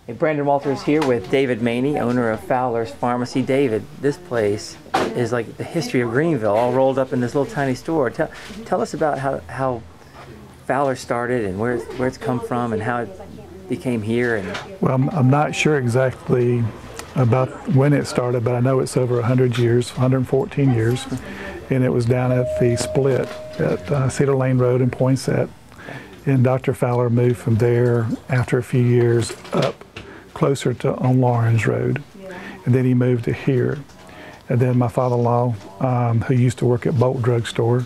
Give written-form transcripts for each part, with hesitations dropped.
Hey, Brandon Walters here with David Maney, owner of Fowler's Pharmacy. David, this place is like the history of Greenville, all rolled up in this little tiny store. Tell us about how Fowler started and where it's come from and how it became here. And well, I'm not sure exactly about when it started, but I know it's over 100 years, 114 years, and it was down at the split at Cedar Lane Road in Poinsett. And Dr. Fowler moved from there after a few years up closer to on Lawrence Road, and then he moved to here. And then my father-in-law, who used to work at Bolt Drug Store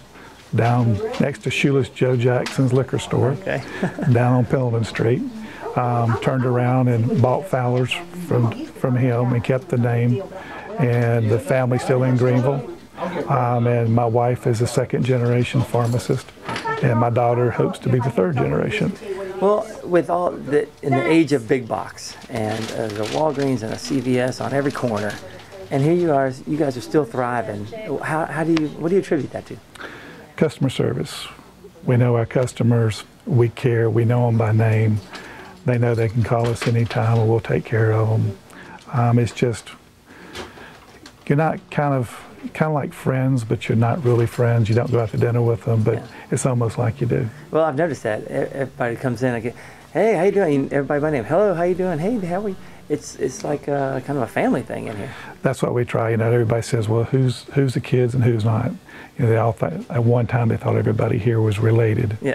down next to Shoeless Joe Jackson's liquor store, down on Pendleton Street, turned around and bought Fowler's from him and kept the name. And the family's still in Greenville. And my wife is a second-generation pharmacist, and my daughter hopes to be the third generation. Well, with in the age of big box, and there's a Walgreens and a CVS on every corner, and here you guys are still thriving. What do you attribute that to? Customer service. We know our customers. We care. We know them by name. They know they can call us anytime, and we'll take care of them. It's just you're not kind of like friends, but you're not really friends. You don't go out to dinner with them, but it's almost like you do. Well, I've noticed that. Everybody comes in, I get, hey, how you doing? Everybody by name, hello, how you doing? Hey, how are we? It's like kind of a family thing in here. That's what we try. You know, everybody says, well, who's the kids and who's not? You know, they all at one time they thought everybody here was related. Yeah.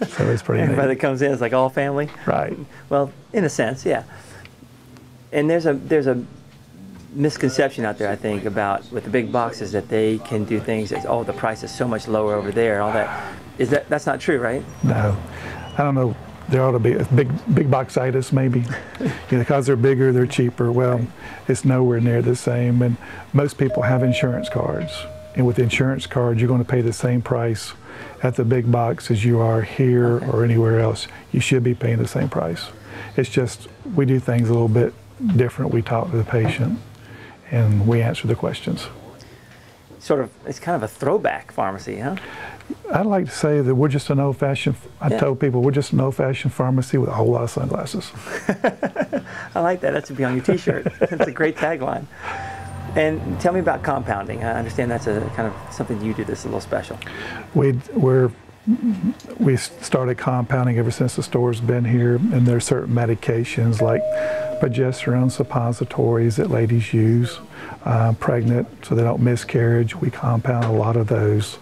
So it's pretty Everybody neat. that comes in is like all family. Right. Well, in a sense, yeah. And there's a misconception out there, I think, about with the big boxes that they can do things as, oh, the price is so much lower over there, all that. That's not true, right? No. I don't know. There ought to be a big boxitis, maybe. You know, because they're bigger, they're cheaper. Well, it's nowhere near the same. And most people have insurance cards. And with insurance cards, you're going to pay the same price at the big box as you are here or anywhere else. You should be paying the same price. It's just we do things a little bit different. We talk to the patient and we answer the questions. Sort of, it's kind of a throwback pharmacy, huh? I'd like to say that we're just an old-fashioned, I tell people we're just an old-fashioned pharmacy with a whole lot of sunglasses. I like that. That should be on your t-shirt. That's a great tagline. And tell me about compounding. I understand that's a kind of something you do that's a little special. We started compounding ever since the store's been here, and there's certain medications like progesterone suppositories that ladies use, pregnant so they don't miscarriage. We compound a lot of those.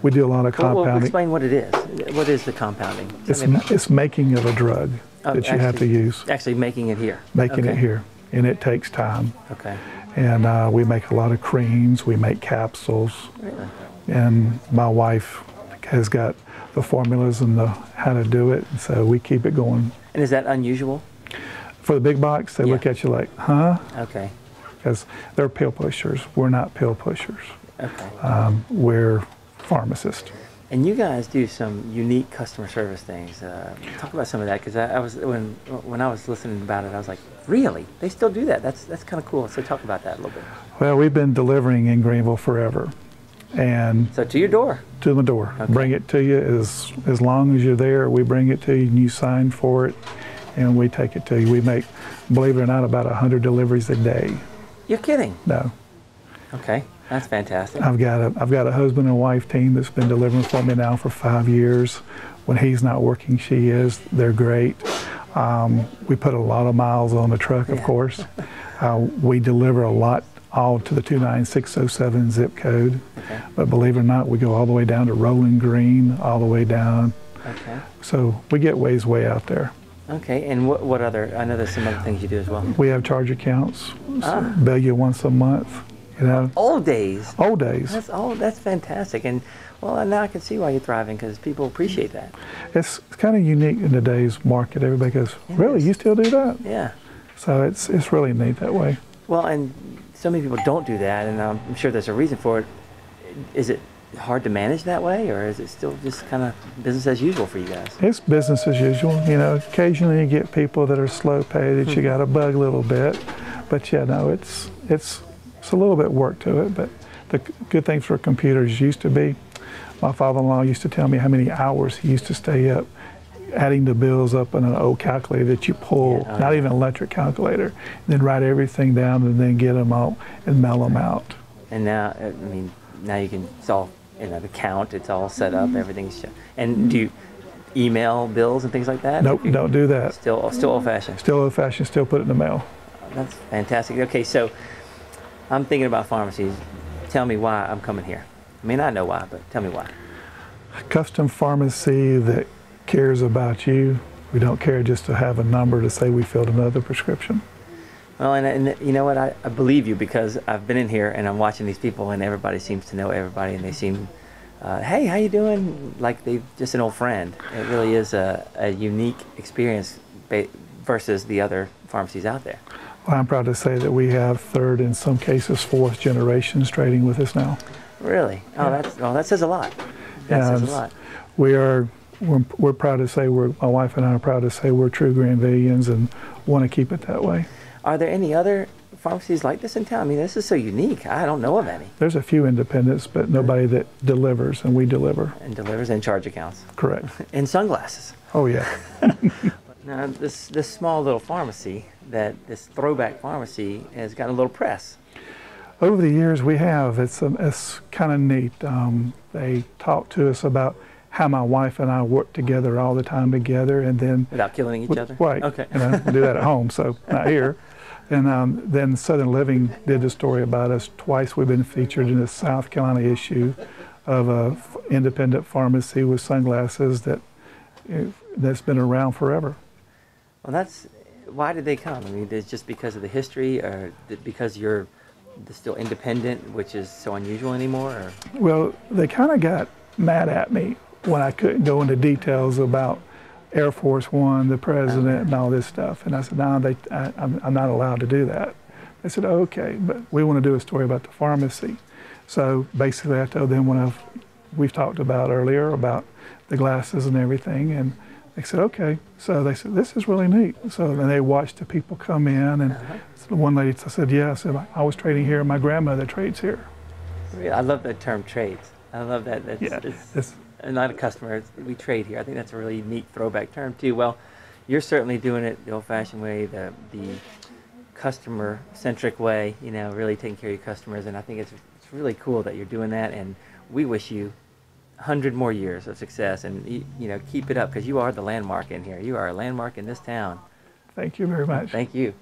We do a lot of compounding. Well, explain what it is. What is the compounding? It's making of a drug that you have to use. Actually making it here. Making it here, and it takes time. Okay. And we make a lot of creams. We make capsules. Really? And my wife has got the formulas and how to do it, so we keep it going. And is that unusual? For the big box, they look at you like, huh? Okay. Because they're pill pushers. We're not pill pushers. Okay. We're pharmacists. And you guys do some unique customer service things. Talk about some of that, because I was when I was listening about it, I was like, really? They still do that? That's kind of cool. So talk about that a little bit. Well, we've been delivering in Greenville forever, and so to your door. To the door. Okay. Bring it to you as long as you're there. We bring it to you, and you sign for it, and we take it to you. We make, believe it or not, about 100 deliveries a day. You're kidding? No. Okay. That's fantastic. I've got a husband and wife team that's been delivering for me now for 5 years. When he's not working, she is. They're great. We put a lot of miles on the truck, of course. We deliver a lot all to the 29607 zip code. Okay. But believe it or not, we go all the way down to Rolling Green, all the way down. Okay. So we get way out there. Okay, and what other, I know there's some other things you do as well. We have charge accounts, so bill you once a month. You know, old days. Old days. That's fantastic, and well, now I can see why you're thriving, because people appreciate that. It's kind of unique in today's market. Everybody goes, "Really, you still do that?" Yeah. So it's really neat that way. Well, and so many people don't do that, and I'm sure there's a reason for it. Is it hard to manage that way, or is it still just kind of business as usual for you guys? It's business as usual. You know, occasionally you get people that are slow pay that you got to bug a little bit, but yeah, no, it's a little bit work to it. But the good thing for computers used to be, my father-in-law used to tell me how many hours he used to stay up adding the bills up on an old calculator that you pull, Yeah, not even an electric calculator, then write everything down and then get them out and mail them out. And now, I mean, now you can, it's all, the count, it's all set up, everything's, and do you email bills and things like that? Nope, don't do that. Still old-fashioned. Still old-fashioned, still put it in the mail. That's fantastic. Okay, so I'm thinking about pharmacies. Tell me why I'm coming here. I mean, I know why, but tell me why. Custom pharmacy that cares about you. We don't care just to have a number to say we filled another prescription. Well, and you know what? I believe you, because I've been in here and I'm watching these people, and everybody seems to know everybody, and they seem, hey, how you doing? Like they're just an old friend. It really is a unique experience versus the other pharmacies out there. Well, I'm proud to say that we have third, in some cases, fourth generations trading with us now. Really? Oh, Yeah. That says a lot. That says a lot. We're proud to say, my wife and I are proud to say we're true Greenvillians and want to keep it that way. Are there any other pharmacies like this in town? I mean, this is so unique. I don't know of any. There's a few independents, but nobody that delivers, and we deliver. And delivers and charge accounts. Correct. And sunglasses. Oh, yeah. Now, this small little pharmacy, this throwback pharmacy, has got a little press. Over the years, we have. It's kind of neat. They talk to us about how my wife and I work together all the time together, and then Without killing each other? Right. Okay. We do that at home, so not here. And then Southern Living did a story about us. Twice we've been featured in the South Carolina issue of a independent pharmacy with sunglasses that's been around forever. Well, why did they come? I mean, is it just because of the history, or because you're still independent, which is so unusual anymore? Or? Well, they kind of got mad at me when I couldn't go into details about Air Force One, the president, and all this stuff. And I said, no, I'm not allowed to do that. They said, oh, okay, but we want to do a story about the pharmacy. So basically I told them we've talked about earlier about the glasses and everything, and they said, okay. So they said, this is really neat. So then they watched the people come in, and one lady said, yeah, I said, I was trading here, my grandmother trades here. I love that term, trades. I love that. It's not a customer, we trade here. I think that's a really neat throwback term too. Well, you're certainly doing it the old-fashioned way, the customer-centric way, really taking care of your customers, and I think it's really cool that you're doing that, and we wish you 100 more years of success, and keep it up, because you are the landmark in here. You are a landmark in this town. Thank you very much. Thank you.